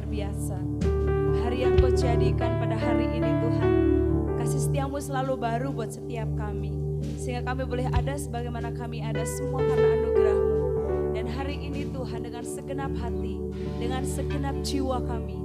luar biasa. Hari yang Kau jadikan pada hari ini Tuhan, kasih setiamu selalu baru buat setiap kami. Sehingga kami boleh ada sebagaimana kami ada semua karena anugerah-Mu. Dan hari ini Tuhan dengan segenap hati, dengan segenap jiwa kami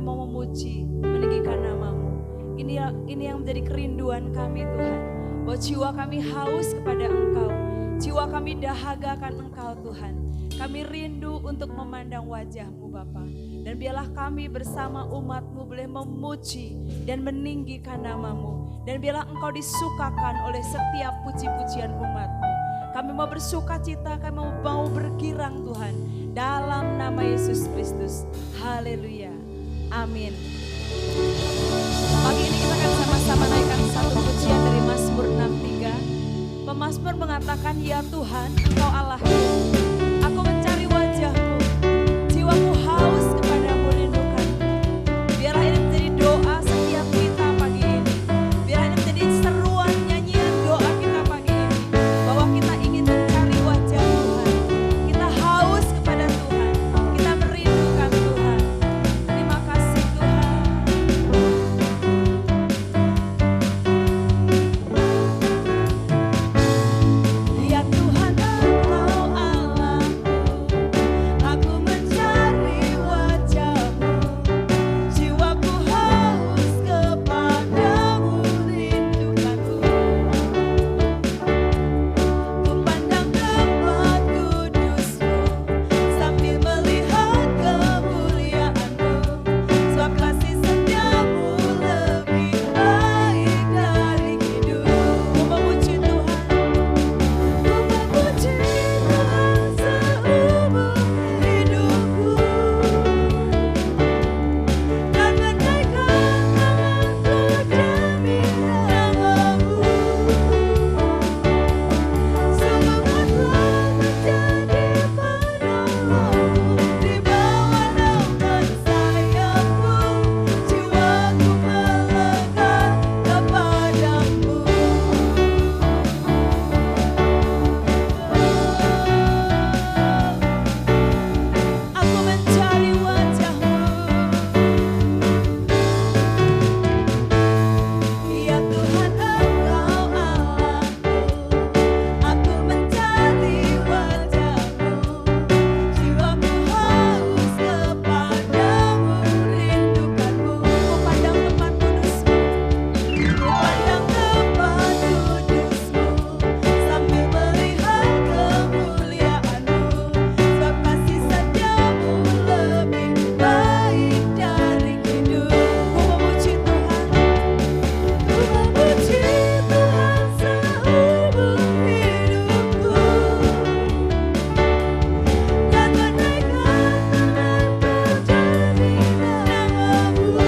mau memuji, meninggikan nama-Mu. Ini yang menjadi kerinduan kami Tuhan. Bahwa jiwa kami haus kepada Engkau, jiwa kami dahaga akan Engkau Tuhan. Kami rindu untuk memandang wajah-Mu Bapa. Dan biarlah kami bersama umat-Mu boleh memuji dan meninggikan nama-Mu. Dan biarlah Engkau disukakan oleh setiap puji-pujian umat-Mu. Kami mau bersuka cita, kami mau bergirang Tuhan. Dalam nama Yesus Kristus. Haleluya. Amin. Pagi ini kita akan sama-sama naikkan satu pujian dari Mazmur 63. Pemazmur mengatakan, ya Tuhan, Engkau Allahku. Aku mencari wajah-Mu. Jiwaku haus kepadamu, rindukan-Mu. Biarlah ini menjadi doa setiap kita pagi ini. Biarlah ini menjadi seruan nyanyian doa kita pagi ini. Bahwa kita ingin mencari wajah Tuhan. Kita haus kepada Tuhan. Kita merindukan Tuhan. Terima kasih Tuhan. Ya Tuhan, Engkau Allahku. Aku mencari wajah-Mu. Jiwaku haus kepadamu, rindukan-Mu. Ku pandang tempat kudus-Mu sambil melihat kemuliaan-Mu. Sebab kasih setiamu lebih baik dari hidup. Ku memuji Tuhan. Ku memuji Tuhan seumur hidupku. Dan menaikkan tanganku demi nama-Mu. Sungguh Engkau menjadi penolongku. Di bawah naungan sayap-Mu, jiwaku melekat kepadamu. Aku mencari wajah-Mu. Ya Tuhan, Engkau Allahku. Aku mencari wajah-Mu. Jiwaku haus kepadamu, rindukan-Mu. Ku pandang tempat kudus-Mu. Ku pandang tempat kudus-Mu sambil melihat kemuliaan-Mu. Sebab kasih setiamu lebih baik dari hidup. Ku memuji Tuhan. Ku memuji Tuhan seumur hidupku. Dan menaikkan tanganku demi nama-Mu.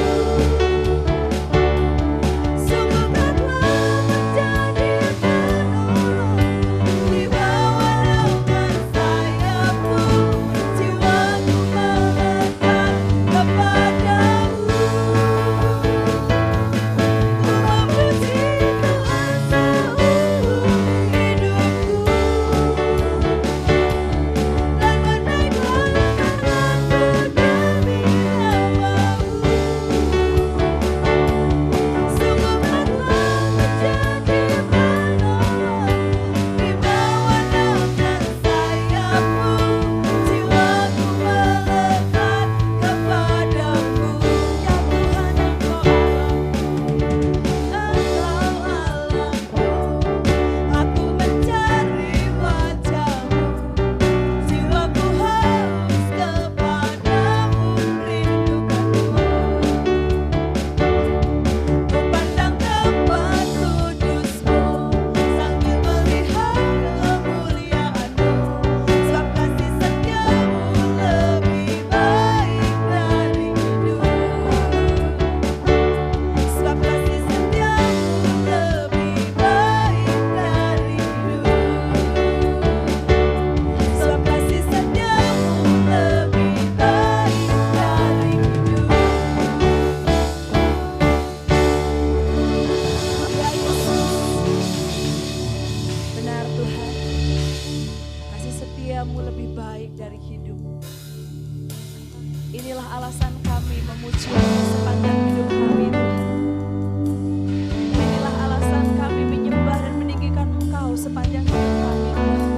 Sungguh Engkau menjadi penolongku. Di bawah naungan sayap-Mu, jiwaku melekat kepadamu. Ku memuji Tuhan seumur hidupku. Dan menaikkan tanganku demi nama-Mu. Sungguh Engkau menjadi penolongku. Di bawah naungan sayap-Mu, jiwaku melekat kepadamu. Ya Tuhan, Engkau Allahku. Aku mencari wajah-Mu. Jiwaku haus kepadamu, rindukan-Mu. Ku pandang tempat kudus-Mu sambil melihat kemuliaan-Mu. Sebab kasih setiamu lebih baik dari hidup. Sebab kasih setiamu lebih baik dari hidup. Sebab kasih setiamu lebih baik dari hidup. Ya Yesus, benar Tuhan, kasih setiamu lebih baik dari hidup. Inilah alasan memuji-Mu sepanjang hidup kami Tuhan. Inilah alasan kami menyembah dan meninggikan Engkau sepanjang hidup kami Tuhan.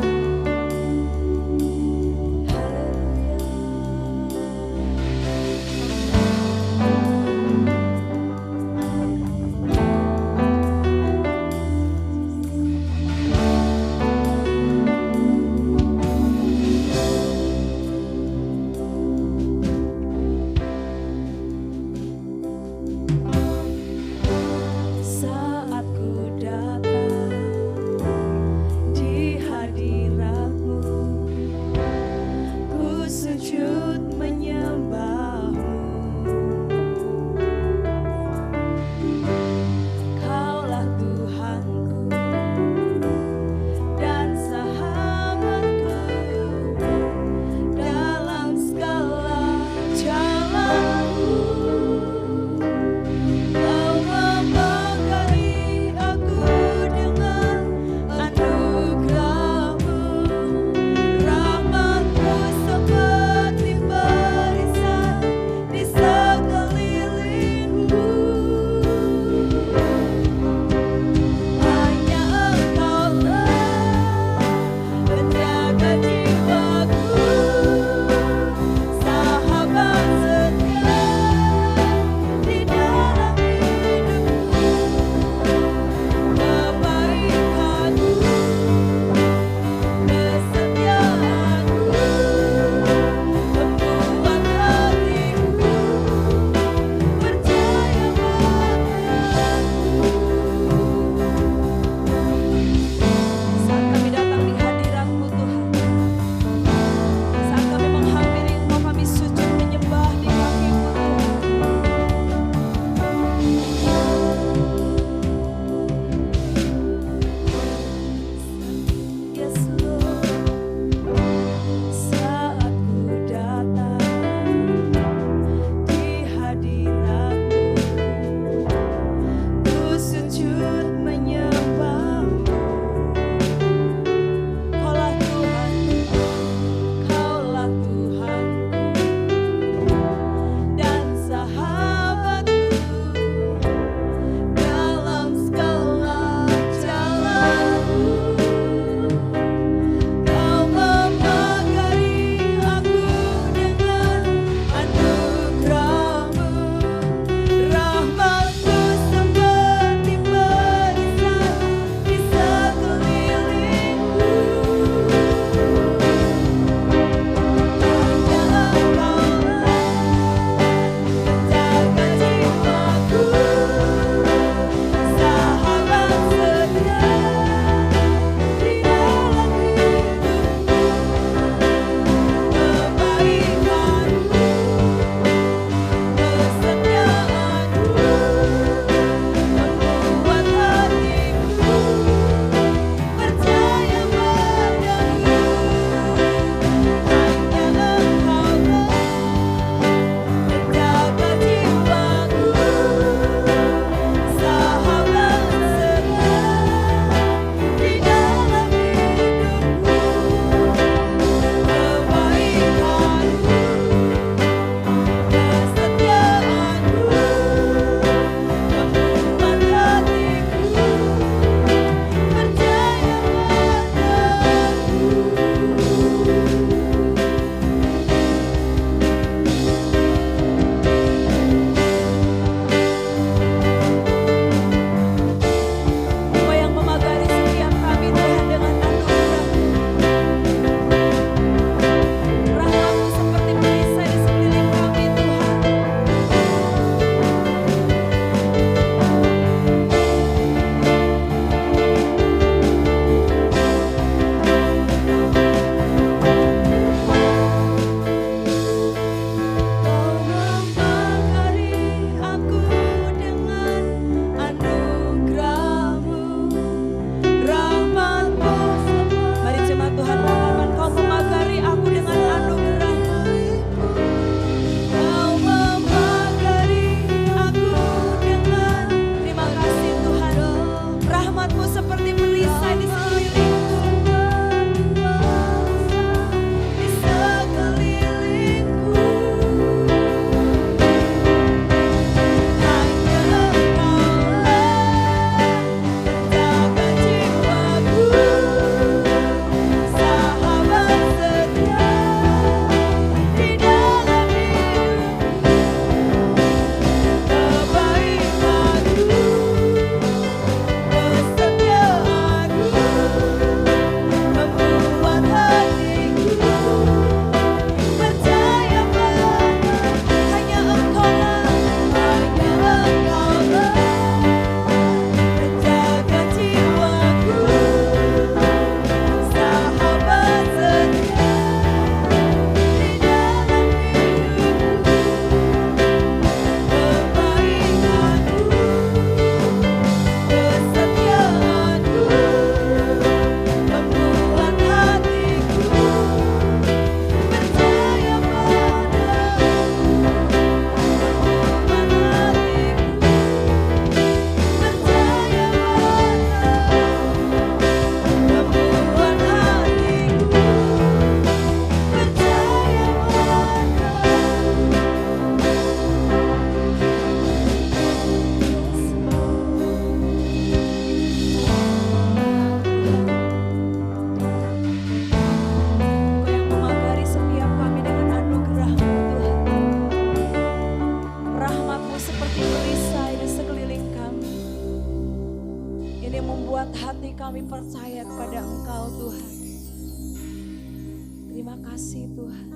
kasih Tuhan.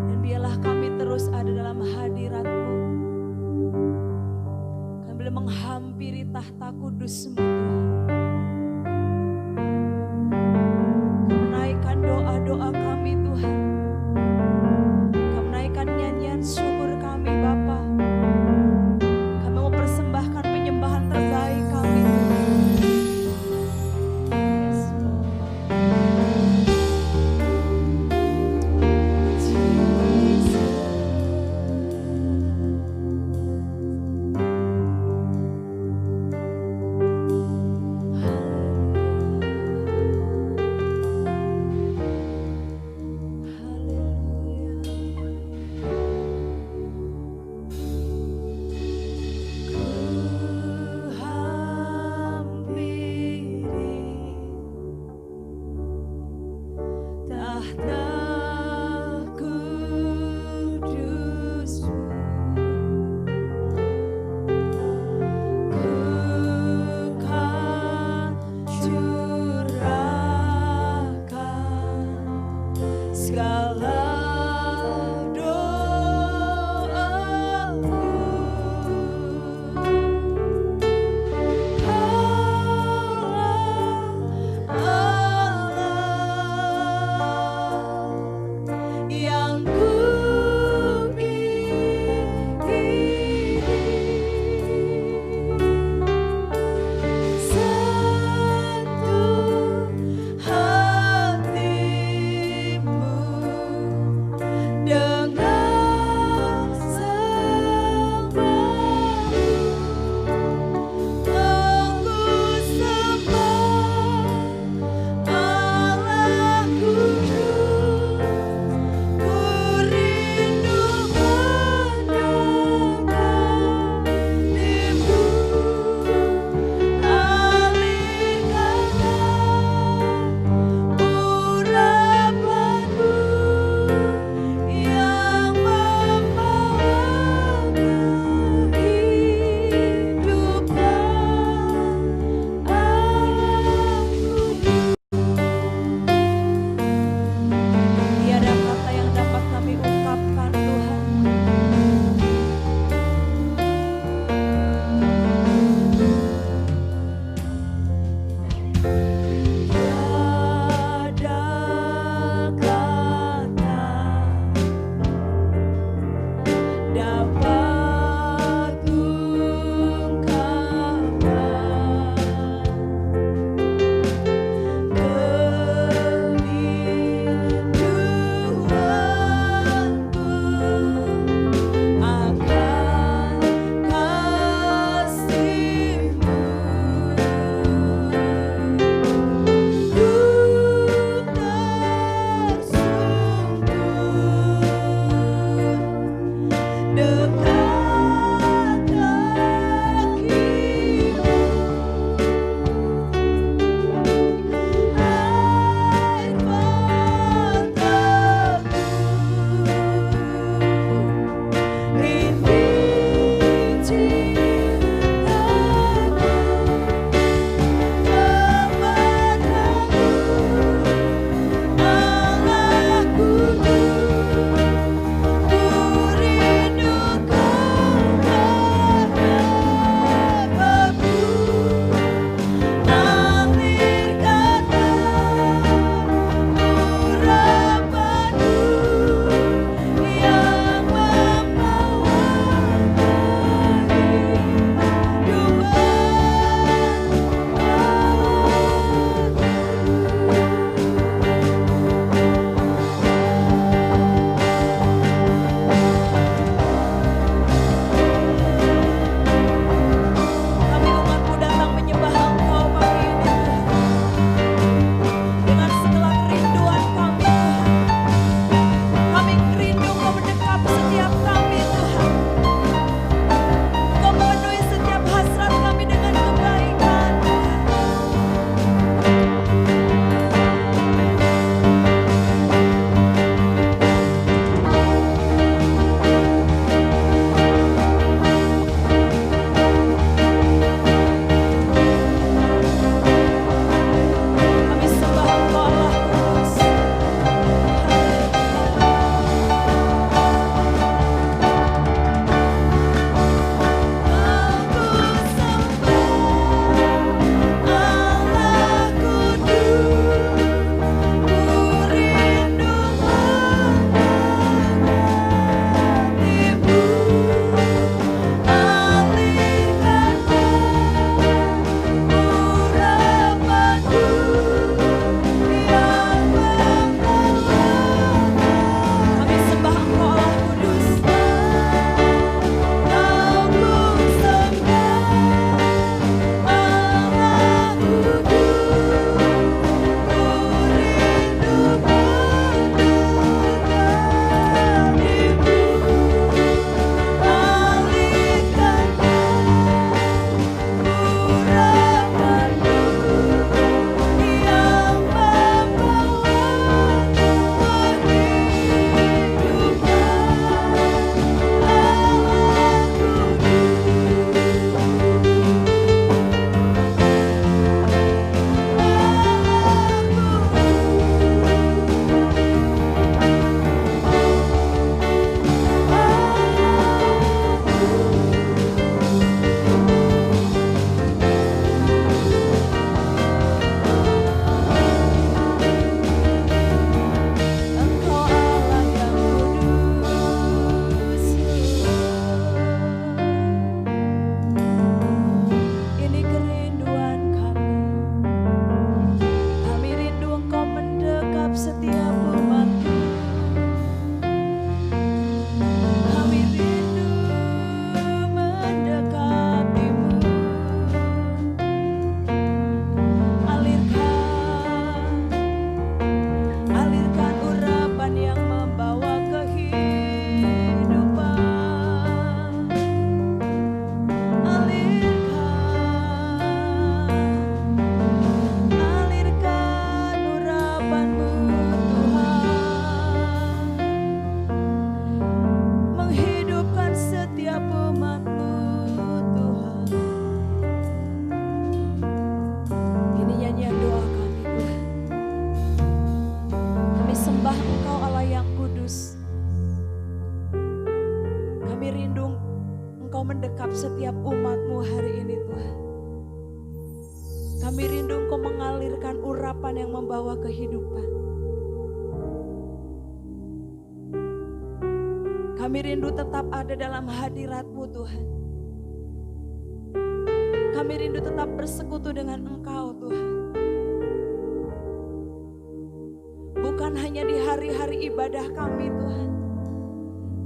Dan biarlah kami terus ada dalam hadirat-Mu. Kami boleh menghampiri tahta kudus-Mu Tuhan. Kami menaikkan doa-doa kami Tuhan. Kami menaikkan nyanyian syukur kami Bapa. Kami mau persembahkan penyembahan terbaik kami Tuhan. Yes, Lord. Engkau mendekap setiap umat-Mu hari ini Tuhan. Kami rindu Engkau mengalirkan urapan yang membawa kehidupan. Kami rindu tetap ada dalam hadirat-Mu Tuhan. Kami rindu tetap bersekutu dengan Engkau Tuhan. Bukan hanya di hari-hari ibadah kami Tuhan.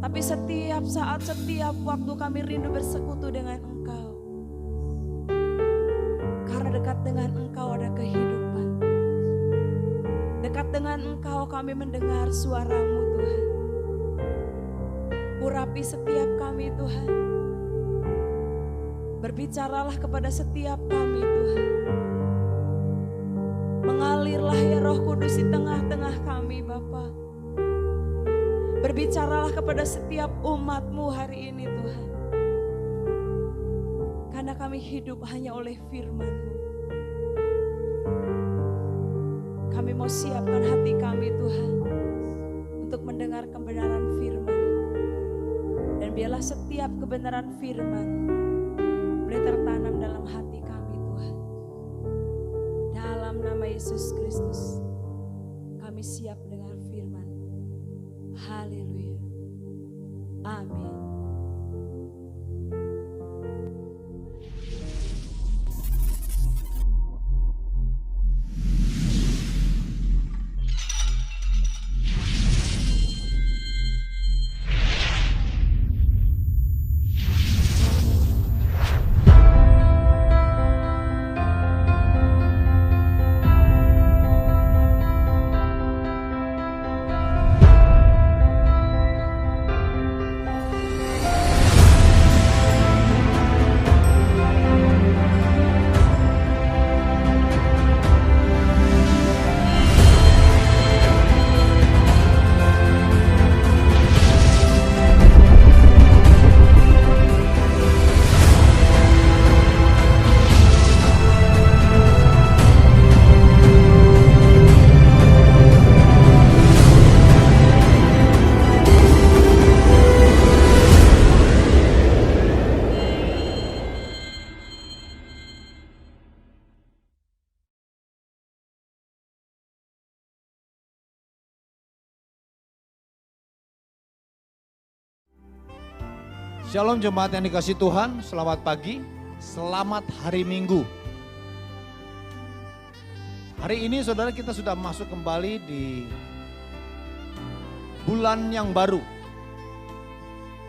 Tapi setiap saat, setiap waktu kami rindu bersekutu dengan Engkau. Karena dekat dengan Engkau ada kehidupan. Dekat dengan Engkau kami mendengar suara-Mu Tuhan. Urapi setiap kami Tuhan. Berbicaralah kepada setiap kami Tuhan. Mengalirlah ya Roh Kudus di tengah-tengah kami Bapa. Berbicaralah kepada setiap umat-Mu hari ini Tuhan. Karena kami hidup hanya oleh firman-Mu. Kami mau siapkan hati kami Tuhan. Untuk mendengar kebenaran firman. Dan biarlah setiap kebenaran firman boleh tertanam dalam hati kami Tuhan. Dalam nama Yesus Kristus kami siap mendengar firman. Haleluya. Amin. Shalom jemaat yang dikasihi Tuhan, selamat pagi, selamat hari Minggu. Hari ini saudara kita sudah masuk kembali di bulan yang baru.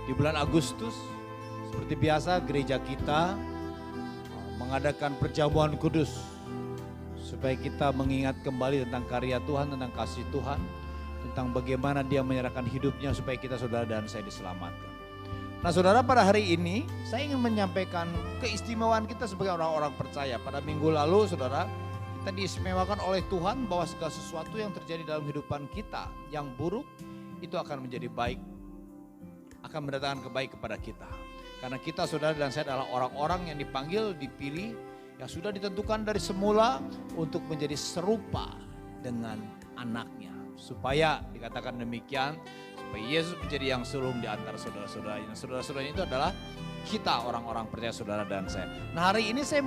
Di bulan Agustus, seperti biasa gereja kita mengadakan perjamuan kudus. Supaya kita mengingat kembali tentang karya Tuhan, tentang kasih Tuhan. Tentang bagaimana dia menyerahkan hidupnya supaya kita saudara dan saya diselamatkan. Nah saudara, pada hari ini saya ingin menyampaikan keistimewaan kita sebagai orang-orang percaya. Pada minggu lalu saudara, kita diistimewakan oleh Tuhan bahwa segala sesuatu yang terjadi dalam kehidupan kita yang buruk itu akan menjadi baik. Akan mendatangkan kebaikan kepada kita. Karena kita saudara dan saya adalah orang-orang yang dipanggil, dipilih, yang sudah ditentukan dari semula untuk menjadi serupa dengan anaknya. Supaya dikatakan demikian, supaya Yesus menjadi yang sulung di antara saudara-saudaranya. Saudara-saudaranya itu adalah kita orang-orang percaya saudara dan saya. Nah hari ini saya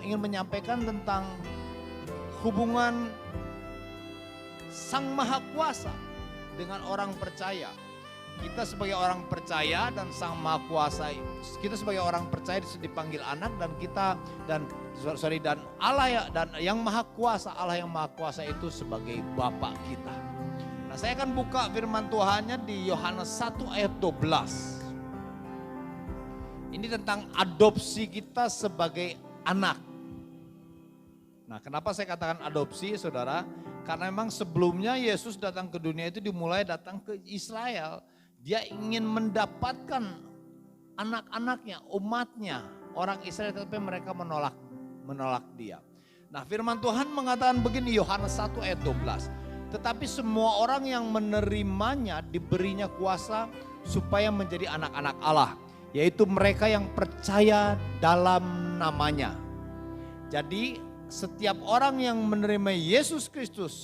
ingin menyampaikan tentang hubungan Sang Maha Kuasa dengan orang percaya. Kita sebagai orang percaya dan Sang Maha Kuasa, kita sebagai orang percaya dipanggil anak dan kita dan Allah ya, dan yang Maha Kuasa, Allah yang Maha Kuasa itu sebagai Bapa kita. Nah, saya akan buka firman Tuhannya di Yohanes 1 ayat 12. Ini tentang adopsi kita sebagai anak. Nah, kenapa saya katakan adopsi, saudara? Karena memang sebelumnya Yesus datang ke dunia itu dimulai datang ke Israel. Dia ingin mendapatkan anak-anaknya, umatnya, orang Israel, tapi mereka menolak dia. Nah, firman Tuhan mengatakan begini, Yohanes 1 ayat 12. Tetapi semua orang yang menerimanya diberinya kuasa supaya menjadi anak-anak Allah. Yaitu mereka yang percaya dalam namanya. Jadi setiap orang yang menerima Yesus Kristus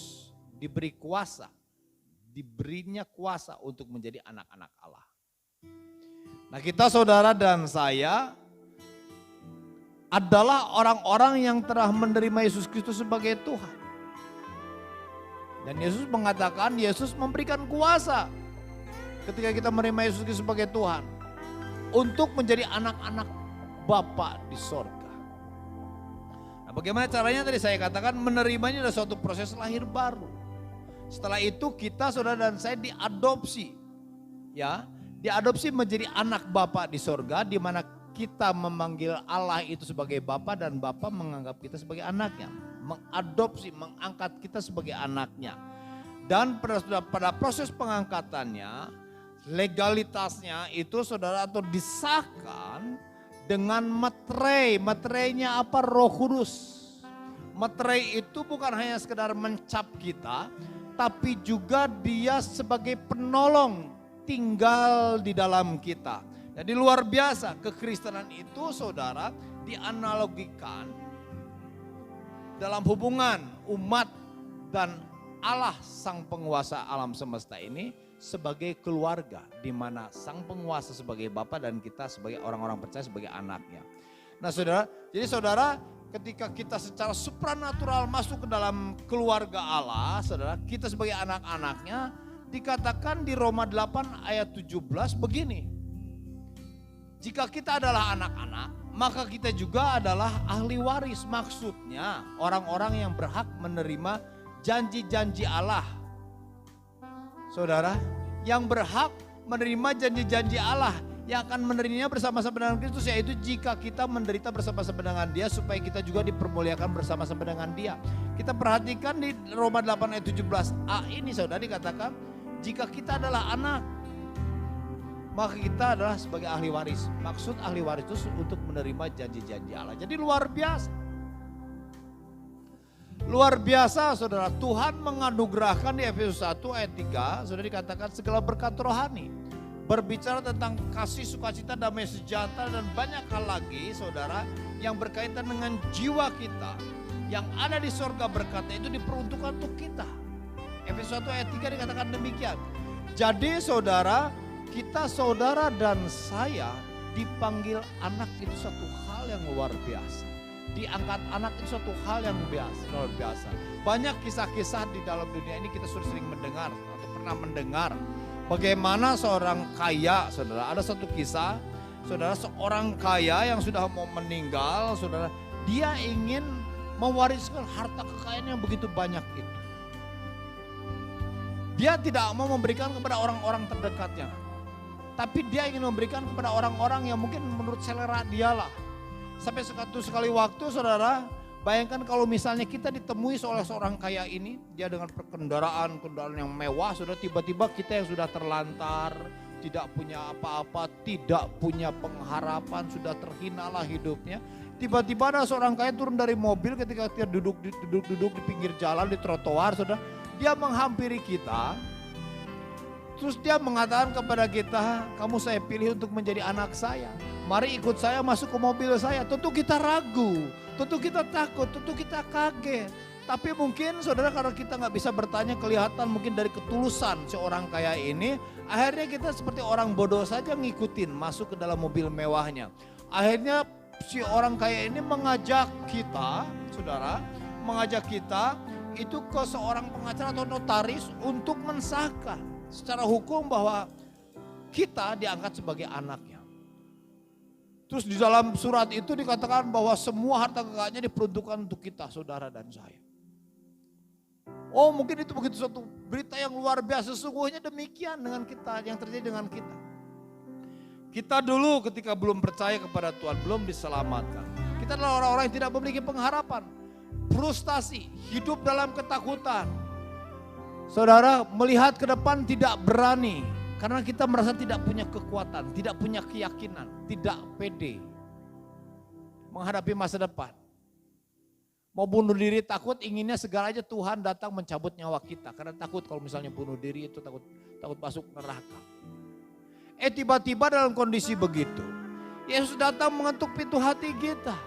diberi kuasa. Diberinya kuasa untuk menjadi anak-anak Allah. Nah kita saudara dan saya adalah orang-orang yang telah menerima Yesus Kristus sebagai Tuhan. Dan Yesus mengatakan, Yesus memberikan kuasa ketika kita menerima Yesus Kristus sebagai Tuhan. Untuk menjadi anak-anak Bapa di sorga. Nah bagaimana caranya tadi saya katakan menerimanya adalah suatu proses lahir baru. Setelah itu kita saudara dan saya diadopsi. Ya, diadopsi menjadi anak Bapa di sorga, di mana kita memanggil Allah itu sebagai Bapa dan Bapa menganggap kita sebagai anaknya. Mengadopsi, mengangkat kita sebagai anaknya. Dan pada proses pengangkatannya, legalitasnya itu saudara atau disahkan dengan meterei. Meterainya apa? Roh Kudus. Meterei itu bukan hanya sekedar mencap kita, tapi juga dia sebagai penolong tinggal di dalam kita. Jadi luar biasa, kekristenan itu saudara dianalogikan dalam hubungan umat dan Allah sang penguasa alam semesta ini sebagai keluarga, di mana sang penguasa sebagai Bapa dan kita sebagai orang-orang percaya sebagai anaknya. Nah saudara, jadi saudara ketika kita secara supranatural masuk ke dalam keluarga Allah, saudara, kita sebagai anak-anaknya dikatakan di Roma 8 ayat 17 begini. Jika kita adalah anak-anak, maka kita juga adalah ahli waris. Maksudnya orang-orang yang berhak menerima janji-janji Allah. Saudara, yang berhak menerima janji-janji Allah yang akan menerimanya bersama-sama dengan Kristus, yaitu jika kita menderita bersama-sama dengan Dia supaya kita juga dipermuliakan bersama-sama dengan Dia. Kita perhatikan di Roma 8 ayat 17a ini saudara dikatakan, jika kita adalah anak, maka kita adalah sebagai ahli waris. Maksud ahli waris itu untuk menerima janji-janji Allah. Jadi luar biasa. Luar biasa saudara, Tuhan menganugerahkan di Efesus 1 ayat 3, saudara dikatakan segala berkat rohani. Berbicara tentang kasih, sukacita, damai sejahtera dan banyak hal lagi saudara yang berkaitan dengan jiwa kita. Yang ada di sorga berkatnya itu diperuntukkan untuk kita. Efesus 1 ayat 3 dikatakan demikian. Jadi saudara, kita saudara dan saya dipanggil anak itu satu hal yang luar biasa. Diangkat anak itu suatu hal yang luar biasa. Banyak kisah-kisah di dalam dunia ini kita sudah sering mendengar atau pernah mendengar. Bagaimana seorang kaya, saudara, ada satu kisah, saudara, seorang kaya yang sudah mau meninggal, saudara, dia ingin mewariskan harta kekayaan yang begitu banyak itu. Dia tidak mau memberikan kepada orang-orang terdekatnya, tapi dia ingin memberikan kepada orang-orang yang mungkin menurut selera dialah. Sampai sekali waktu saudara, bayangkan kalau misalnya kita ditemui oleh seorang kaya ini, dia dengan kendaraan yang mewah, saudara, tiba-tiba kita yang sudah terlantar, tidak punya apa-apa, tidak punya pengharapan, sudah terhinalah hidupnya. Tiba-tiba ada seorang kaya turun dari mobil ketika dia duduk di pinggir jalan, di trotoar, saudara. Dia menghampiri kita, terus dia mengatakan kepada kita, kamu saya pilih untuk menjadi anak saya. Mari ikut saya masuk ke mobil saya. Tentu kita ragu, tentu kita takut, tentu kita kaget. Tapi mungkin saudara karena kita nggak bisa bertanya, kelihatan mungkin dari ketulusan seorang kaya ini. Akhirnya kita seperti orang bodoh saja ngikutin masuk ke dalam mobil mewahnya. Akhirnya si orang kaya ini mengajak kita, saudara, mengajak kita itu ke seorang pengacara atau notaris untuk mensahkan secara hukum bahwa kita diangkat sebagai anaknya. Terus di dalam surat itu dikatakan bahwa semua harta kekayaannya diperuntukkan untuk kita, saudara dan saya. Oh mungkin itu begitu suatu berita yang luar biasa, sesungguhnya demikian dengan kita, yang terjadi dengan kita. Kita dulu ketika belum percaya kepada Tuhan, belum diselamatkan. Kita adalah orang-orang yang tidak memiliki pengharapan, frustasi, hidup dalam ketakutan. Saudara melihat ke depan tidak berani. Karena kita merasa tidak punya kekuatan, tidak punya keyakinan, tidak pede menghadapi masa depan. Mau bunuh diri takut, inginnya segala aja Tuhan datang mencabut nyawa kita. Karena takut kalau misalnya bunuh diri itu takut masuk neraka. Tiba-tiba dalam kondisi begitu, Yesus datang mengetuk pintu hati kita.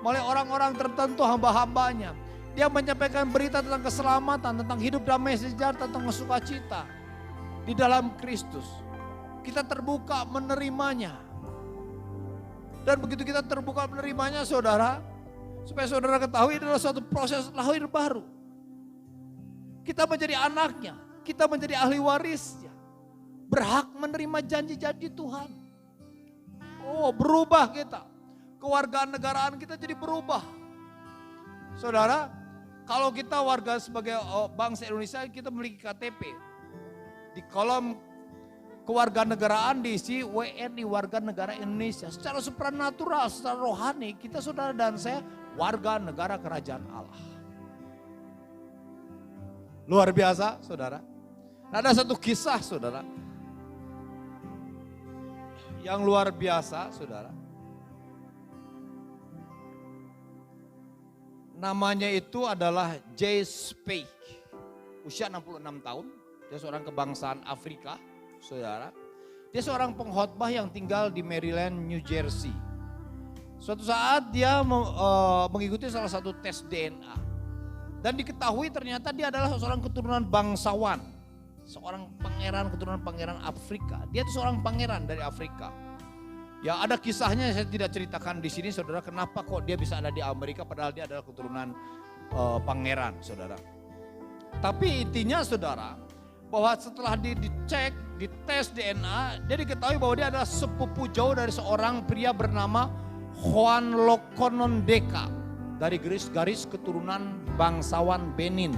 Oleh orang-orang tertentu hamba-hambanya. Dia menyampaikan berita tentang keselamatan, tentang hidup damai sejahtera, tentang sukacita di dalam Kristus. kita terbuka menerimanya. Dan begitu kita terbuka menerimanya saudara, supaya saudara ketahui adalah suatu proses lahir baru. Kita menjadi anaknya, kita menjadi ahli warisnya. Berhak menerima janji-janji Tuhan. Oh, berubah kita. Kewarganegaraan kita jadi berubah. Saudara, kalau kita warga sebagai bangsa Indonesia, kita memiliki KTP. Di kolom kewarganegaraan diisi WNI, warga negara Indonesia. Secara supranatural, secara rohani, kita saudara dan saya warga negara kerajaan Allah. Luar biasa saudara. Ada satu kisah saudara. Yang luar biasa saudara. Namanya itu adalah Jay Speak. Usia 66 tahun. Dia seorang kebangsaan Afrika saudara. Dia seorang pengkhotbah yang tinggal di Maryland, New Jersey. Suatu saat dia mengikuti salah satu tes DNA. Dan diketahui ternyata dia adalah seorang keturunan bangsawan. Seorang pangeran, keturunan pangeran Afrika. Dia itu seorang pangeran dari Afrika. Ya ada kisahnya, saya tidak ceritakan di sini saudara. Kenapa kok dia bisa ada di Amerika padahal dia adalah keturunan pangeran saudara. Tapi intinya saudara, bahwa setelah dicek, dites DNA, dia diketahui bahwa dia adalah sepupu jauh dari seorang pria bernama Juan Lokonondeka. Dari garis keturunan bangsawan Benin.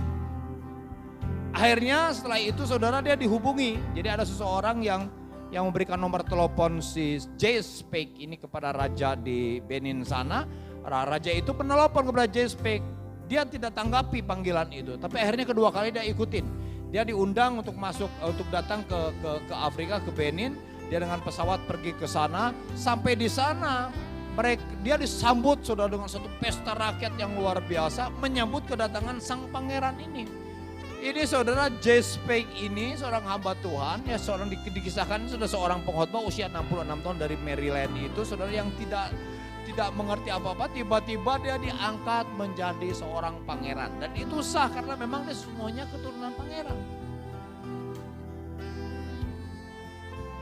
Akhirnya setelah itu saudara dia dihubungi. Jadi ada seseorang yang memberikan nomor telepon si Jay Speak ini kepada raja di Benin sana. Raja itu menelepon kepada Jay Speak. Dia tidak tanggapi panggilan itu. Tapi akhirnya kedua kali dia ikutin. Dia diundang untuk masuk, untuk datang ke Afrika, ke Benin. Dia dengan pesawat pergi ke sana. Sampai di sana dia disambut saudara dengan satu pesta rakyat yang luar biasa. Menyambut kedatangan sang pangeran ini. Ini saudara Jay Speak ini seorang hamba Tuhan. Ya seorang dikisahkan sudah seorang pengkhotbah usia 66 tahun dari Maryland itu. Saudara yang tidak mengerti apa-apa, tiba-tiba dia diangkat menjadi seorang pangeran. Dan itu sah karena memang dia semuanya keturunan pangeran.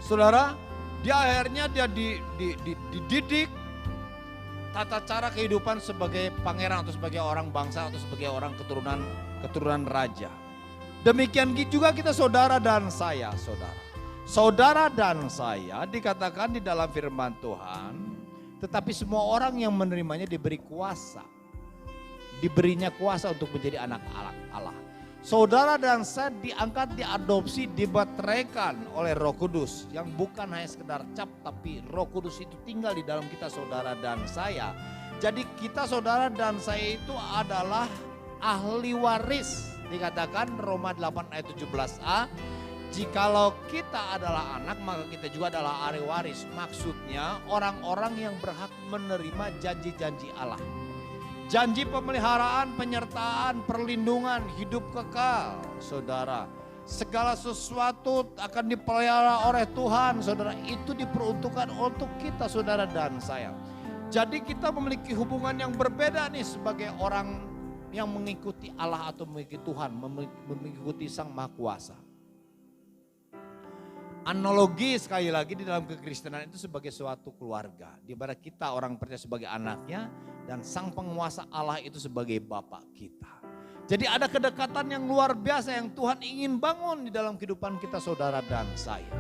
Saudara, dia akhirnya dididik tata cara kehidupan sebagai pangeran atau sebagai orang bangsa atau sebagai orang keturunan raja. Demikian juga kita saudara dan saya saudara. Saudara dan saya dikatakan di dalam firman Tuhan, tetapi semua orang yang menerimanya diberi kuasa. Diberinya kuasa untuk menjadi anak Allah. Saudara dan saya diangkat, diadopsi, dibateraikan oleh Roh Kudus. Yang bukan hanya sekedar cap, tapi Roh Kudus itu tinggal di dalam kita saudara dan saya. Jadi kita saudara dan saya itu adalah ahli waris. Dikatakan Roma 8 ayat 17a. Jikalau kita adalah anak maka kita juga adalah ahli waris. Maksudnya orang-orang yang berhak menerima janji-janji Allah. Janji pemeliharaan, penyertaan, perlindungan, hidup kekal, saudara. Segala sesuatu akan dipelihara oleh Tuhan, saudara. Itu diperuntukkan untuk kita, saudara dan saya. Jadi kita memiliki hubungan yang berbeda nih sebagai orang yang mengikuti Allah atau mengikuti Tuhan, mengikuti Sang Maha Kuasa. Analogi sekali lagi di dalam kekristenan itu sebagai suatu keluarga. Di mana kita orang percaya sebagai anaknya dan sang penguasa Allah itu sebagai Bapa kita. Jadi ada kedekatan yang luar biasa yang Tuhan ingin bangun di dalam kehidupan kita saudara dan saya.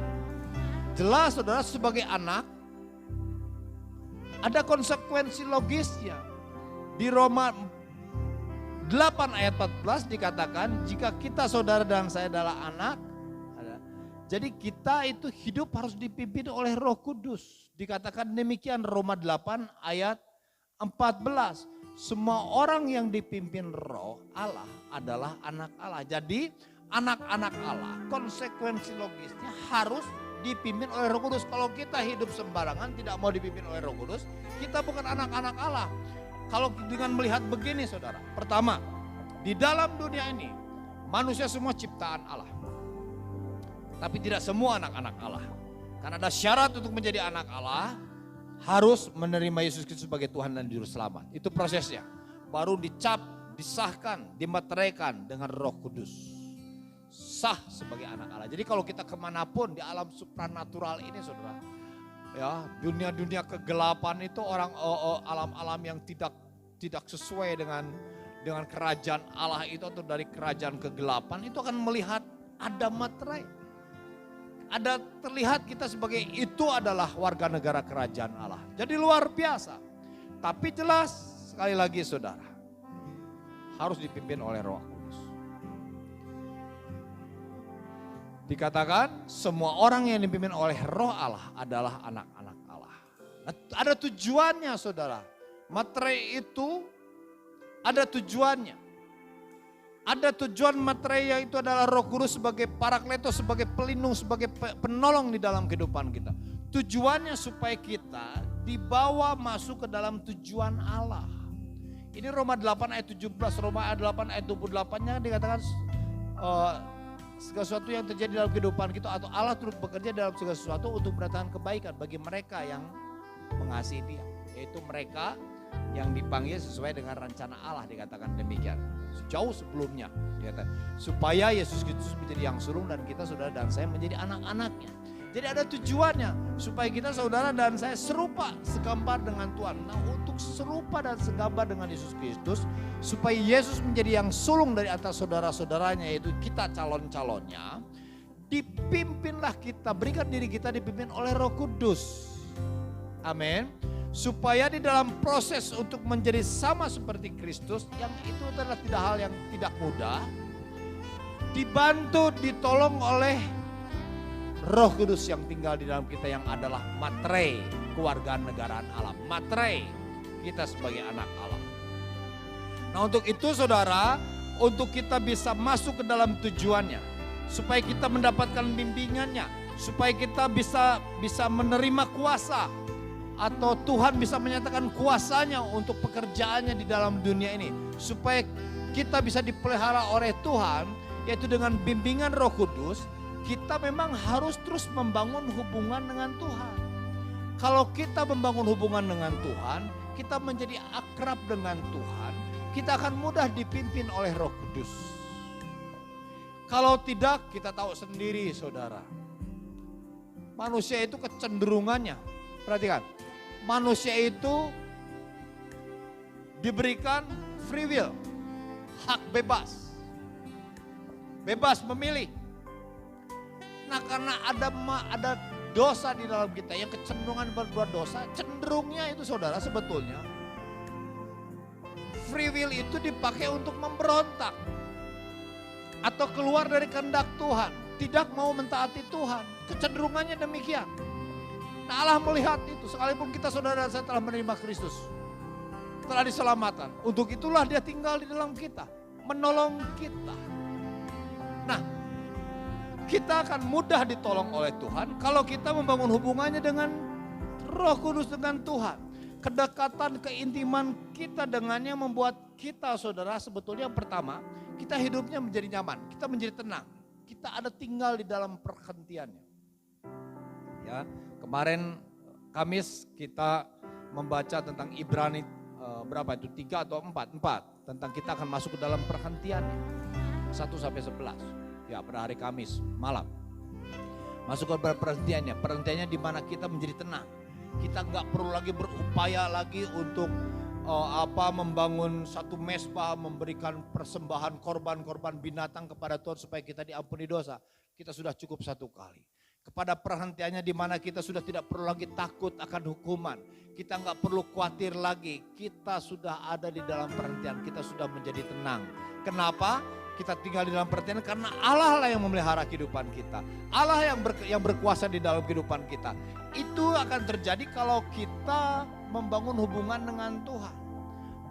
Jelas saudara sebagai anak ada konsekuensi logisnya. Di Roma 8 ayat 14 dikatakan jika kita saudara dan saya adalah anak. Jadi kita itu hidup harus dipimpin oleh Roh Kudus. Dikatakan demikian Roma 8 ayat 14. Semua orang yang dipimpin Roh Allah adalah anak Allah. Jadi anak-anak Allah konsekuensi logisnya harus dipimpin oleh Roh Kudus. Kalau kita hidup sembarangan tidak mau dipimpin oleh Roh Kudus, kita bukan anak-anak Allah. Kalau dengan melihat begini saudara. Pertama, di dalam dunia ini manusia semua ciptaan Allah. Tapi tidak semua anak-anak Allah. Karena ada syarat untuk menjadi anak Allah, harus menerima Yesus Kristus sebagai Tuhan dan Juru Selamat. Itu prosesnya. Baru dicap, disahkan, dimateraikan dengan Roh Kudus. sah sebagai anak Allah. Jadi kalau kita kemanapun di alam supranatural ini saudara, ya dunia-dunia kegelapan itu alam-alam yang tidak sesuai dengan kerajaan Allah itu atau dari kerajaan kegelapan itu akan melihat ada materai. Ada terlihat kita sebagai itu adalah warga negara kerajaan Allah. Jadi luar biasa. Tapi jelas sekali lagi saudara, harus dipimpin oleh Roh Kudus. Dikatakan semua orang yang dipimpin oleh Roh Allah adalah anak-anak Allah. Nah, ada tujuannya saudara. Materai itu ada tujuannya. Ada tujuan materai yang itu adalah Roh Kudus sebagai parakletos, sebagai pelindung, sebagai penolong di dalam kehidupan kita. Tujuannya supaya kita dibawa masuk ke dalam tujuan Allah. Ini Roma 8 ayat 17, Roma 8 ayat 28-nya dikatakan segala sesuatu yang terjadi dalam kehidupan kita atau Allah turut bekerja dalam segala sesuatu untuk mendatangkan kebaikan bagi mereka yang mengasihi Dia. Yaitu mereka yang dipanggil sesuai dengan rencana Allah, dikatakan demikian. Jauh sebelumnya, dikatakan, supaya Yesus Kristus menjadi yang sulung dan kita saudara dan saya menjadi anak-anaknya. Jadi ada tujuannya supaya kita saudara dan saya serupa segambar dengan Tuhan. Nah, untuk serupa dan segambar dengan Yesus Kristus supaya Yesus menjadi yang sulung dari atas saudara-saudaranya, yaitu kita calon-calonnya, dipimpinlah kita, berikan diri kita dipimpin oleh Roh Kudus. Amin. Supaya di dalam proses untuk menjadi sama seperti Kristus, yang itu adalah tidak hal yang tidak mudah, dibantu, ditolong oleh Roh Kudus yang tinggal di dalam kita, yang adalah materai kewarganegaraan Allah, materai kita sebagai anak Allah. Nah, untuk itu saudara, untuk kita bisa masuk ke dalam tujuannya, supaya kita mendapatkan bimbingannya, supaya kita bisa menerima kuasa, atau Tuhan bisa menyatakan kuasanya untuk pekerjaannya di dalam dunia ini. Supaya kita bisa dipelihara oleh Tuhan, yaitu dengan bimbingan Roh Kudus, kita memang harus terus membangun hubungan dengan Tuhan. Kalau kita membangun hubungan dengan Tuhan, kita menjadi akrab dengan Tuhan, kita akan mudah dipimpin oleh Roh Kudus. Kalau tidak, kita tahu sendiri saudara. Manusia itu kecenderungannya, perhatikan. Manusia itu diberikan free will, hak bebas. Bebas memilih. Nah, karena ada dosa di dalam kita, yang kecenderungan berbuat dosa, cenderungnya itu saudara sebetulnya free will itu dipakai untuk memberontak atau keluar dari kehendak Tuhan, tidak mau mentaati Tuhan. Kecenderungannya demikian. Nah, Allah melihat itu, sekalipun kita saudara dan saya telah menerima Kristus, telah diselamatkan. Untuk itulah Dia tinggal di dalam kita, menolong kita. Nah, kita akan mudah ditolong oleh Tuhan kalau kita membangun hubungannya dengan Roh Kudus, dengan Tuhan. Kedekatan, keintiman kita dengannya membuat kita saudara sebetulnya yang pertama, kita hidupnya menjadi nyaman, kita menjadi tenang. Kita ada tinggal di dalam perhentiannya. Ya. Kemarin Kamis kita membaca tentang Ibrani berapa itu 3 atau 4 tentang kita akan masuk ke dalam perhentiannya 1 sampai 11 ya pada hari Kamis malam. Masuk ke perhentiannya di mana kita menjadi tenang. Kita nggak perlu lagi berupaya lagi untuk membangun satu mesbah, memberikan persembahan korban binatang kepada Tuhan supaya kita diampuni dosa. Kita sudah cukup satu kali. Kepada perhentiannya di mana kita sudah tidak perlu lagi takut akan hukuman. Kita nggak perlu khawatir lagi. Kita sudah ada di dalam perhentian. Kita sudah menjadi tenang. Kenapa? Kita tinggal di dalam perhentian karena Allah lah yang memelihara kehidupan kita. Allah yang berkuasa di dalam kehidupan kita. Itu akan terjadi kalau kita membangun hubungan dengan Tuhan.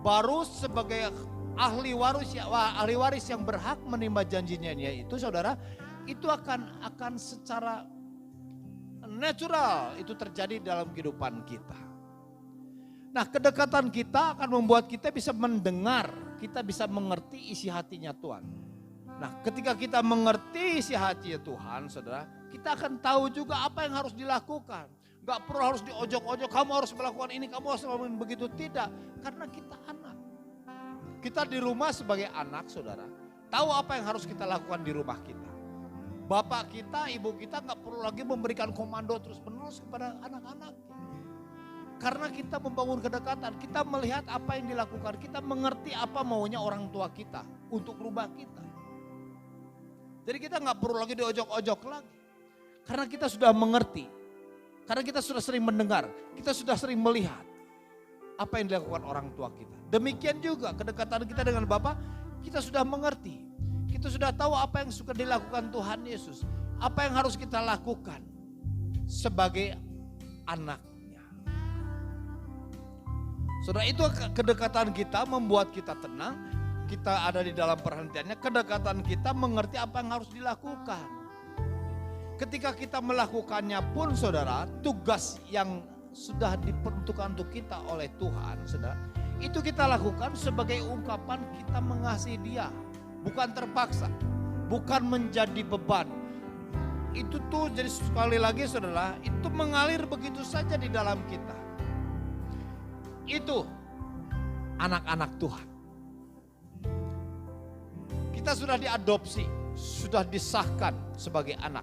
Baru sebagai ahli waris yang berhak menerima janjinya itu saudara, itu akan secara natural itu terjadi dalam kehidupan kita. Nah, kedekatan kita akan membuat kita bisa mendengar, kita bisa mengerti isi hatinya Tuhan. Nah, ketika kita mengerti isi hatinya Tuhan, saudara, kita akan tahu juga apa yang harus dilakukan. Gak perlu harus diojok-ojok, kamu harus melakukan ini, kamu harus melakukan begitu. Tidak, karena kita anak. Kita di rumah sebagai anak, saudara, tahu apa yang harus kita lakukan di rumah kita. Bapak kita, ibu kita nggak perlu lagi memberikan komando terus-menerus kepada anak-anak. Karena kita membangun kedekatan, kita melihat apa yang dilakukan, kita mengerti apa maunya orang tua kita untuk rubah kita. Jadi kita nggak perlu lagi diojok-ojok lagi. Karena kita sudah mengerti, karena kita sudah sering mendengar, kita sudah sering melihat apa yang dilakukan orang tua kita. Demikian juga kedekatan kita dengan Bapa, kita sudah mengerti. Kita sudah tahu apa yang suka dilakukan Tuhan Yesus. Apa yang harus kita lakukan sebagai anak. Saudara, itu kedekatan kita membuat kita tenang, kita ada di dalam perhentiannya, kedekatan kita mengerti apa yang harus dilakukan. Ketika kita melakukannya pun saudara, tugas yang sudah diperuntukkan untuk kita oleh Tuhan, saudara, itu kita lakukan sebagai ungkapan kita mengasihi Dia, bukan terpaksa, bukan menjadi beban. Itu tuh jadi sekali lagi saudara, itu mengalir begitu saja di dalam kita. Itu anak-anak Tuhan. Kita sudah diadopsi, sudah disahkan sebagai anak.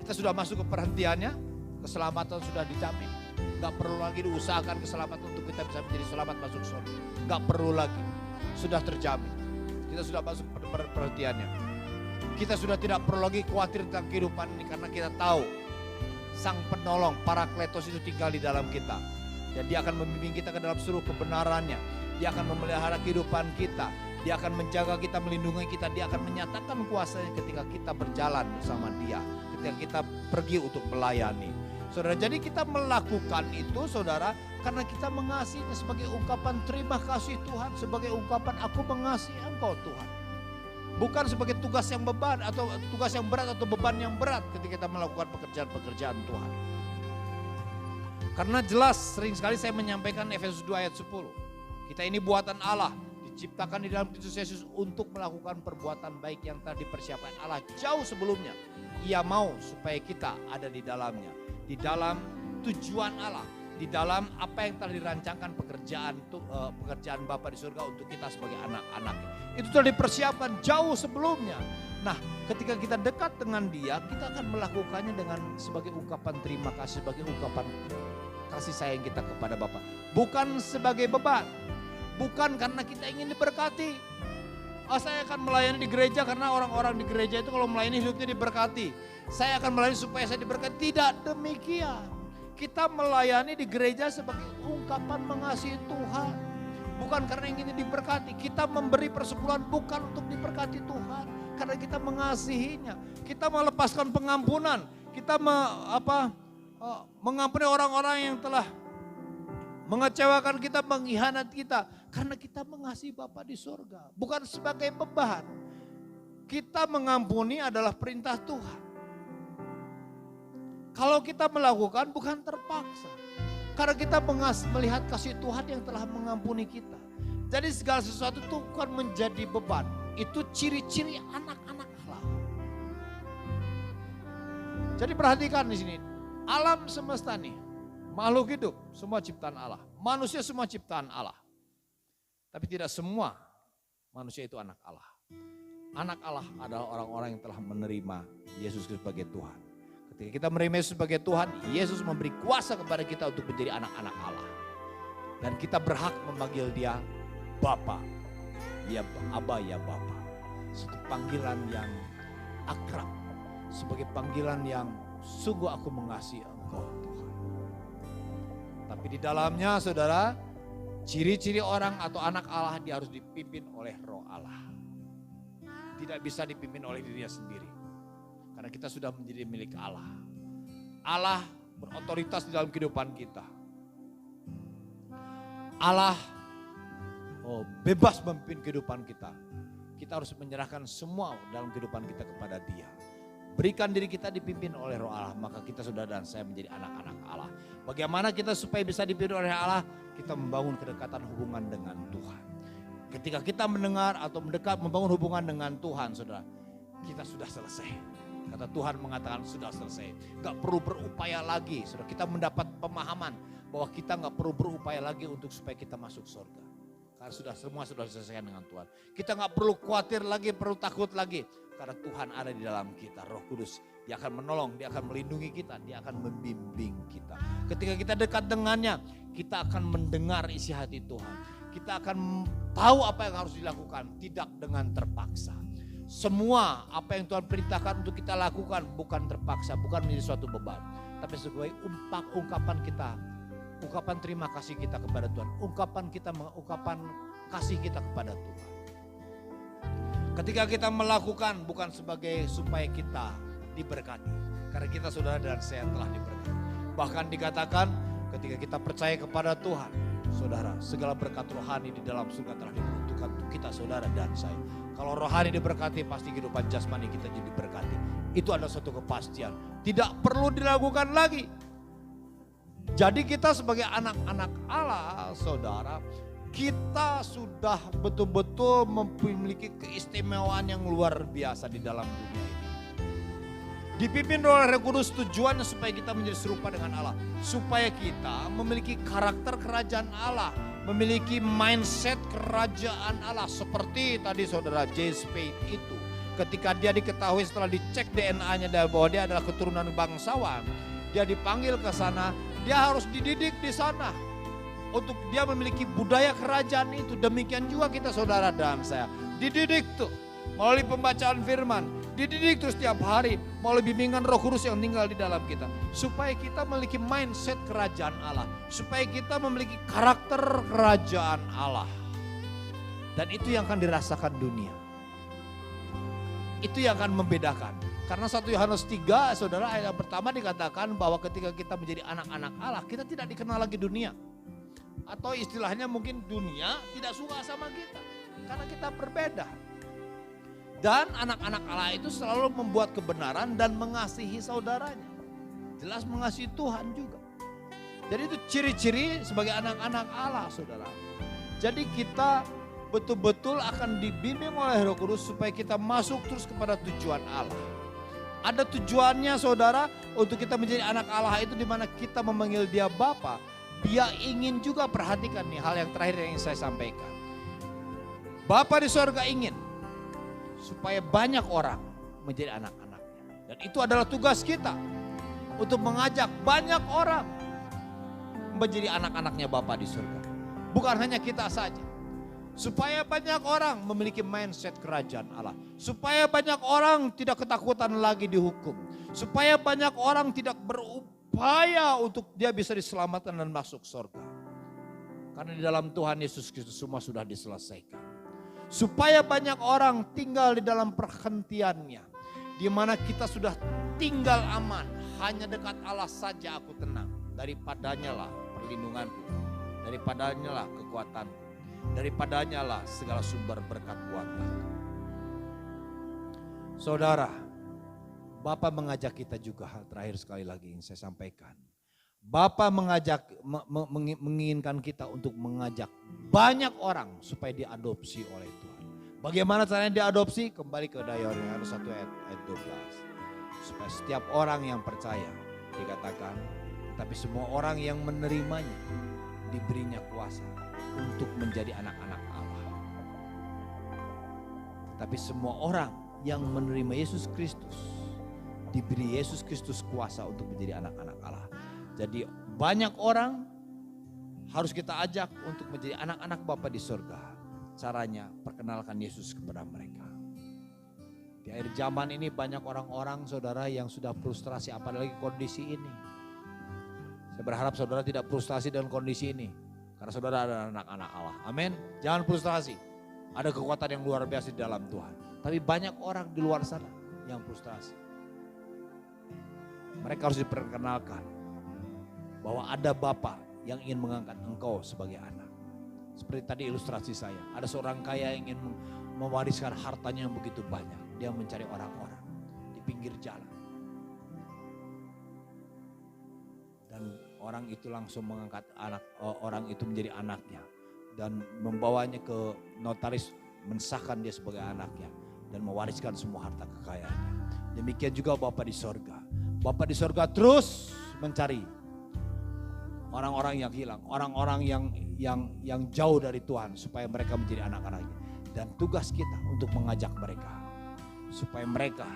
Kita sudah masuk ke perhentiannya, keselamatan sudah dijamin. Gak perlu lagi diusahakan keselamatan untuk kita bisa menjadi selamat masuk surga. Gak perlu lagi, sudah terjamin. Kita sudah masuk ke perhentiannya. Kita sudah tidak perlu lagi khawatir tentang kehidupan ini karena kita tahu Sang Penolong, Parakletos itu tinggal di dalam kita. Dan Dia akan membimbing kita ke dalam seluruh kebenarannya. Dia akan memelihara kehidupan kita. Dia akan menjaga kita, melindungi kita. Dia akan menyatakan kuasanya ketika kita berjalan bersama Dia. Ketika kita pergi untuk melayani. Saudara, jadi kita melakukan itu saudara karena kita mengasihinya sebagai ungkapan terima kasih Tuhan. Sebagai ungkapan aku mengasihi Engkau Tuhan. Bukan sebagai tugas yang beban atau tugas yang berat atau beban yang berat ketika kita melakukan pekerjaan-pekerjaan Tuhan. Karena jelas sering sekali saya menyampaikan Efesus 2 ayat 10. Kita ini buatan Allah, diciptakan di dalam Kristus Yesus untuk melakukan perbuatan baik yang telah dipersiapkan Allah jauh sebelumnya. Ia mau supaya kita ada di dalamnya. Di dalam tujuan Allah, di dalam apa yang telah dirancangkan pekerjaan Bapa di surga untuk kita sebagai anak-anaknya. Itu telah dipersiapkan jauh sebelumnya. Nah, ketika kita dekat dengan Dia, kita akan melakukannya dengan sebagai ungkapan terima kasih, sebagai ungkapan kasih sayang kita kepada Bapa. Bukan sebagai beban. Bukan karena kita ingin diberkati. Oh, saya akan melayani di gereja karena orang-orang di gereja itu kalau melayani hidupnya diberkati. Saya akan melayani supaya saya diberkati. Tidak demikian. Kita melayani di gereja sebagai ungkapan mengasihi Tuhan. Bukan karena ingin diberkati. Kita memberi persepuluhan bukan untuk diberkati Tuhan. Karena kita mengasihinya. Kita melepaskan pengampunan. Kita mengampuni orang-orang yang telah mengecewakan kita, mengkhianati kita. Karena kita mengasihi Bapa di surga. Bukan sebagai beban. Kita mengampuni adalah perintah Tuhan. Kalau kita melakukan bukan terpaksa. Karena kita melihat kasih Tuhan yang telah mengampuni kita. Jadi segala sesuatu itu bukan menjadi beban. Itu ciri-ciri anak-anak Allah. Jadi perhatikan di sini. Alam semesta nih, makhluk hidup, semua ciptaan Allah. Manusia semua ciptaan Allah. Tapi tidak semua manusia itu anak Allah. Anak Allah adalah orang-orang yang telah menerima Yesus Kristus sebagai Tuhan. Ketika kita menerima Yesus sebagai Tuhan, Yesus memberi kuasa kepada kita untuk menjadi anak-anak Allah. Dan kita berhak memanggil Dia Bapa. Ya Aba, ya Bapa. Satu panggilan yang akrab. Sebagai panggilan yang sungguh aku mengasihi Engkau Tuhan. Tapi di dalamnya saudara, ciri-ciri orang atau anak Allah dia harus dipimpin oleh Roh Allah. Tidak bisa dipimpin oleh dirinya sendiri. Karena kita sudah menjadi milik Allah. Allah berotoritas di dalam kehidupan kita. Allah bebas memimpin kehidupan kita. Kita harus menyerahkan semua dalam kehidupan kita kepada Dia. Berikan diri kita dipimpin oleh Roh Allah, maka kita sudah dan saya menjadi anak-anak Allah. Bagaimana kita supaya bisa dipimpin oleh Allah? Kita membangun kedekatan hubungan dengan Tuhan. Ketika kita mendengar atau mendekat membangun hubungan dengan Tuhan, saudara, kita sudah selesai. Kata Tuhan mengatakan sudah selesai. Gak perlu berupaya lagi, saudara. Kita mendapat pemahaman bahwa kita gak perlu berupaya lagi untuk supaya kita masuk surga. Karena semua sudah diselesaikan dengan Tuhan. Kita gak perlu khawatir lagi, perlu takut lagi. Karena Tuhan ada di dalam kita, Roh Kudus. Dia akan menolong, dia akan melindungi kita, dia akan membimbing kita. Ketika kita dekat dengannya, kita akan mendengar isi hati Tuhan. Kita akan tahu apa yang harus dilakukan, tidak dengan terpaksa. Semua apa yang Tuhan perintahkan untuk kita lakukan bukan terpaksa, bukan menjadi suatu beban. Tapi sebagai ungkapan kita, ungkapan terima kasih kita kepada Tuhan. Ungkapan kasih kita kepada Tuhan. Ketika kita melakukan bukan sebagai supaya kita diberkati. Karena kita saudara dan saya telah diberkati. Bahkan dikatakan ketika kita percaya kepada Tuhan, saudara, segala berkat rohani di dalam surga telah diperuntukkan untuk kita saudara dan saya. Kalau rohani diberkati pasti kehidupan jasmani kita jadi diberkati. Itu adalah suatu kepastian. Tidak perlu diragukan lagi. Jadi kita sebagai anak-anak Allah saudara, kita sudah betul-betul memiliki keistimewaan yang luar biasa di dalam dunia ini. Dipimpin oleh Roh Kudus, tujuannya supaya kita menjadi serupa dengan Allah. Supaya kita memiliki karakter kerajaan Allah. Memiliki mindset kerajaan Allah. Seperti tadi saudara J. Spade itu. Ketika dia diketahui setelah dicek DNA-nya bahwa dia adalah keturunan bangsawan. Dia dipanggil ke sana, dia harus dididik di sana. Untuk dia memiliki budaya kerajaan itu. Demikian juga kita saudara dan saya. Dididik tuh melalui pembacaan firman. Dididik terus setiap hari melalui bimbingan Roh Kudus yang tinggal di dalam kita. Supaya kita memiliki mindset kerajaan Allah. Supaya kita memiliki karakter kerajaan Allah. Dan itu yang akan dirasakan dunia. Itu yang akan membedakan. Karena 1 Yohanes 3 saudara ayat pertama dikatakan bahwa ketika kita menjadi anak-anak Allah, kita tidak dikenal lagi dunia. Atau istilahnya mungkin dunia tidak suka sama kita. Karena kita berbeda. Dan anak-anak Allah itu selalu membuat kebenaran dan mengasihi saudaranya. Jelas mengasihi Tuhan juga. Jadi itu ciri-ciri sebagai anak-anak Allah saudara. Jadi kita betul-betul akan dibimbing oleh Roh Kudus supaya kita masuk terus kepada tujuan Allah. Ada tujuannya saudara untuk kita menjadi anak Allah itu di mana kita memanggil dia Bapa. Dia ingin juga perhatikan nih hal yang terakhir yang ingin saya sampaikan. Bapa di sorga ingin supaya banyak orang menjadi anak-anaknya. Dan itu adalah tugas kita untuk mengajak banyak orang menjadi anak-anaknya Bapa di surga. Bukan hanya kita saja. Supaya banyak orang memiliki mindset kerajaan Allah. Supaya banyak orang tidak ketakutan lagi dihukum. Supaya banyak orang tidak berupaya untuk dia bisa diselamatkan dan masuk surga. Karena di dalam Tuhan Yesus Kristus semua sudah diselesaikan. Supaya banyak orang tinggal di dalam perhentiannya. Di mana kita sudah tinggal aman. Hanya dekat Allah saja aku tenang. Daripadanya lah perlindunganku. Daripadanya lah kekuatanku. Daripadanya lah segala sumber berkat buat aku. Saudara, Bapa mengajak kita juga hal terakhir sekali lagi yang saya sampaikan. Bapa menginginkan kita untuk mengajak banyak orang supaya diadopsi oleh Tuhan. Bagaimana caranya diadopsi? Kembali ke Yohanes 1 ayat 12. Supaya setiap orang yang percaya dikatakan, tapi semua orang yang menerimanya diberinya kuasa untuk menjadi anak-anak Allah. Tapi semua orang yang menerima Yesus Kristus diberi Yesus Kristus kuasa untuk menjadi anak-anak Allah. Jadi banyak orang harus kita ajak untuk menjadi anak-anak Bapa di surga. Caranya perkenalkan Yesus kepada mereka. Di akhir zaman ini banyak orang-orang saudara yang sudah frustrasi apalagi kondisi ini. Saya berharap saudara tidak frustrasi dengan kondisi ini. Karena saudara adalah anak-anak Allah. Amin. Jangan frustrasi. Ada kekuatan yang luar biasa di dalam Tuhan. Tapi banyak orang di luar sana yang frustrasi. Mereka harus diperkenalkan bahwa ada Bapa yang ingin mengangkat engkau sebagai anak. Seperti tadi ilustrasi saya. Ada seorang kaya yang ingin mewariskan hartanya yang begitu banyak. Dia mencari orang-orang di pinggir jalan. Dan orang itu langsung mengangkat orang itu menjadi anaknya. Dan membawanya ke notaris, mensahkan dia sebagai anaknya. Dan mewariskan semua harta kekayaannya. Demikian juga Bapa di sorga. Bapa di sorga terus mencari orang-orang yang hilang. Orang-orang yang jauh dari Tuhan. Supaya mereka menjadi anak-anaknya. Dan tugas kita untuk mengajak mereka. supaya mereka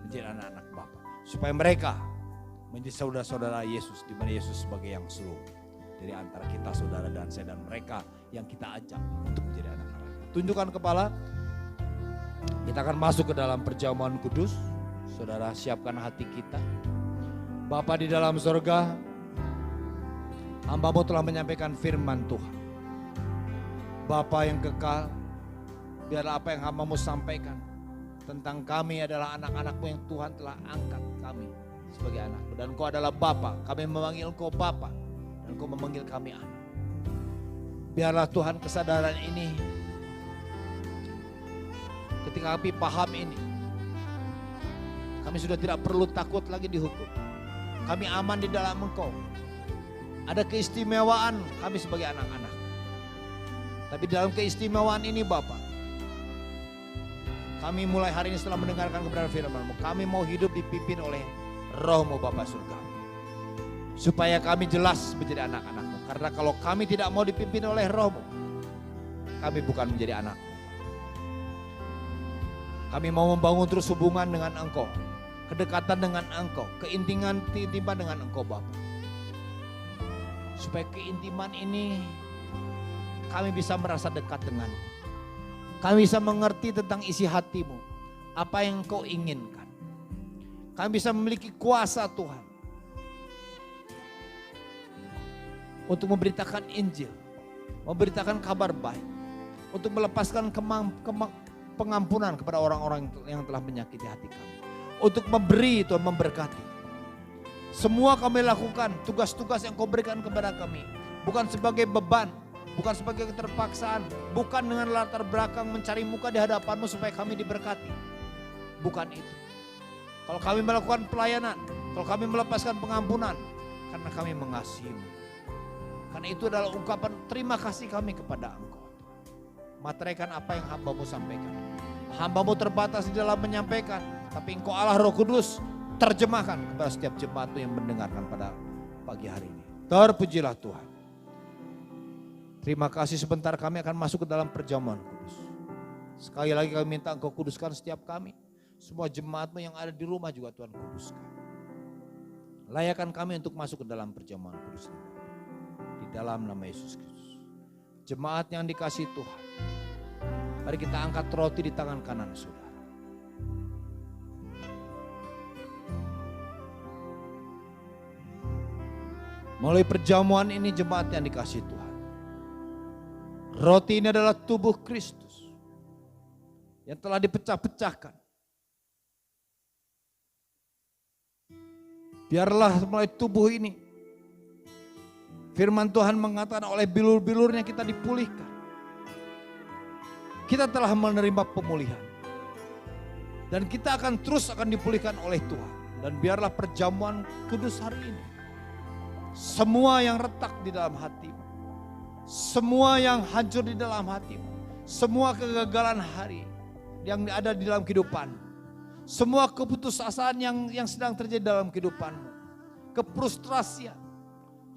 menjadi anak-anak Bapa, supaya mereka menjadi saudara-saudara Yesus, di mana Yesus sebagai yang sulung dari antara kita saudara dan saya dan mereka yang kita ajak untuk menjadi anak-anak. Tunjukkan kepala, kita akan masuk ke dalam perjamuan kudus. Saudara siapkan hati kita. Bapa di dalam surga, hamba-Mu telah menyampaikan firman Tuhan. Bapa yang kekal, biarlah apa yang hamba-Mu sampaikan tentang kami adalah anak-anak-Mu yang Tuhan telah angkat kami sebagai anak. Dan Engkau adalah Bapa, kami memanggil Engkau Bapa, dan Engkau memanggil kami anak. Biarlah Tuhan kesadaran ini, ketika kami paham ini, kami sudah tidak perlu takut lagi dihukum. Kami aman di dalam Engkau. Ada keistimewaan kami sebagai anak-anak. Tapi dalam keistimewaan ini Bapa, kami mulai hari ini setelah mendengarkan kebenaran firman-Mu, kami mau hidup dipimpin oleh Roh-Mu Bapa surga. Supaya kami jelas menjadi anak-anak-Mu. Karena kalau kami tidak mau dipimpin oleh Roh-Mu, kami bukan menjadi anak. Kami mau membangun terus hubungan dengan Engkau, kedekatan dengan Engkau, keintiman dengan Engkau Bapa. Supaya keintiman ini kami bisa merasa dekat dengan. Kami bisa mengerti tentang isi hati-Mu, apa yang Engkau inginkan. Kami bisa memiliki kuasa Tuhan untuk memberitakan Injil, memberitakan kabar baik, untuk melepaskan pengampunan kepada orang-orang yang telah menyakiti hati kami. Untuk memberi Tuhan, memberkati. Semua kami lakukan, tugas-tugas yang Kau berikan kepada kami. Bukan sebagai beban, bukan sebagai keterpaksaan, bukan dengan latar belakang mencari muka di hadapan-Mu supaya kami diberkati. Bukan itu. Kalau kami melakukan pelayanan, kalau kami melepaskan pengampunan, karena kami mengasihi-Mu. Karena itu adalah ungkapan terima kasih kami kepada Engkau. Materaikan apa yang hamba-Mu sampaikan. Hamba-Mu terbatas di dalam menyampaikan, tapi Engkau Allah Roh Kudus terjemahkan kepada setiap jemaat yang mendengarkan pada pagi hari ini. Terpujilah Tuhan. Terima kasih, sebentar kami akan masuk ke dalam perjamuan kudus. Sekali lagi kami minta Engkau kuduskan setiap kami. Semua jemaat-Mu yang ada di rumah juga Tuhan kuduskan. Layakan kami untuk masuk ke dalam perjamuan kudus ini. Di dalam nama Yesus Kristus. Jemaat yang dikasihi Tuhan, mari kita angkat roti di tangan kanan saudara. Melalui perjamuan ini jemaat yang dikasihi Tuhan. Roti ini adalah tubuh Kristus yang telah dipecah-pecahkan. Biarlah melalui tubuh ini, firman Tuhan mengatakan oleh bilur-bilurnya kita dipulihkan. Kita telah menerima pemulihan. Dan kita akan terus dipulihkan oleh Tuhan. Dan biarlah perjamuan kudus hari ini, semua yang retak di dalam hatimu, semua yang hancur di dalam hatimu, semua kegagalan hari yang ada di dalam kehidupan, semua keputusasaan yang sedang terjadi dalam kehidupanmu, kefrustrasian,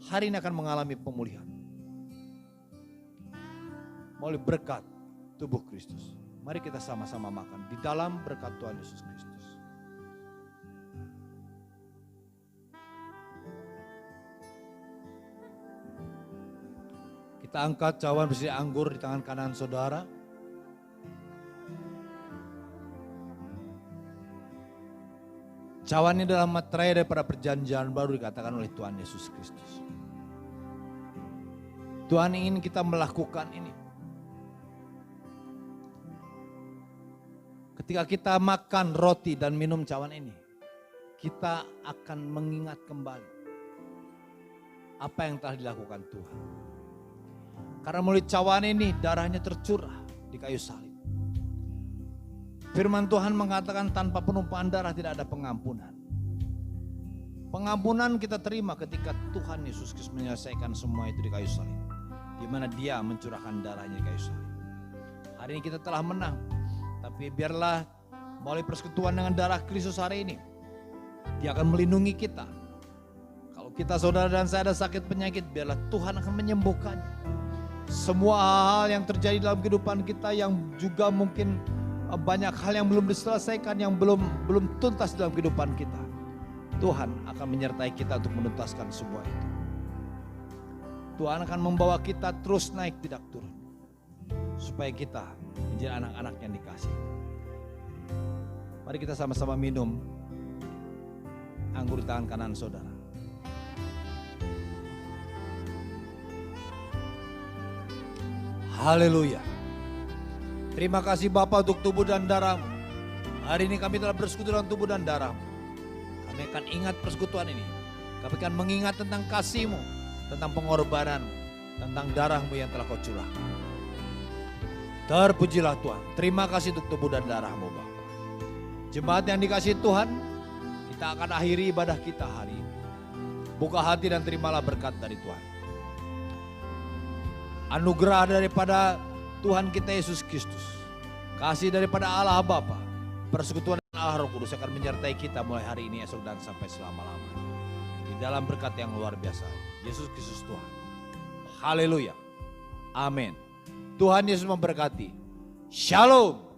hari ini akan mengalami pemulihan. Melalui berkat tubuh Kristus. Mari kita sama-sama makan di dalam berkat Tuhan Yesus Kristus. Kita angkat cawan berisi anggur di tangan kanan saudara. Cawan ini adalah materai daripada perjanjian baru dikatakan oleh Tuhan Yesus Kristus. Tuhan ingin kita melakukan ini. Ketika kita makan roti dan minum cawan ini, kita akan mengingat kembali apa yang telah dilakukan Tuhan. Karena melalui cawan ini darahnya tercurah di kayu salib. Firman Tuhan mengatakan tanpa penumpahan darah tidak ada pengampunan. Pengampunan kita terima ketika Tuhan Yesus Kristus menyelesaikan semua itu di kayu salib. Di mana Dia mencurahkan darahnya di kayu salib. Hari ini kita telah menang. Tapi biarlah melalui persekutuan dengan darah Kristus hari ini, Dia akan melindungi kita. Kalau kita saudara dan saya ada sakit penyakit, biarlah Tuhan akan menyembuhkannya. Semua hal yang terjadi dalam kehidupan kita yang juga mungkin banyak hal yang belum diselesaikan, yang belum tuntas dalam kehidupan kita. Tuhan akan menyertai kita untuk menuntaskan semua itu. Tuhan akan membawa kita terus naik tidak turun. Supaya kita menjadi anak-anak yang dikasihi. Mari kita sama-sama minum anggur di tangan kanan saudara. Haleluya. Terima kasih Bapa untuk tubuh dan darah-Mu. Hari ini kami telah bersekutu dengan tubuh dan darah-Mu. Kami akan ingat persekutuan ini. Kami akan mengingat tentang kasih-Mu, tentang pengorbanan-Mu, tentang darah-Mu yang telah Kau curahkan. Terpujilah Tuhan. Terima kasih untuk tubuh dan darah-Mu Bapa. Jemaat yang dikasihi Tuhan, kita akan akhiri ibadah kita hari ini. Buka hati dan terimalah berkat dari Tuhan. Anugerah daripada Tuhan kita Yesus Kristus, kasih daripada Allah Bapa, persekutuan Allah Roh Kudus akan menyertai kita mulai hari ini, esok dan sampai selama-lamanya. Di dalam berkat yang luar biasa, Yesus Kristus Tuhan. Haleluya. Amin. Tuhan Yesus memberkati. Shalom.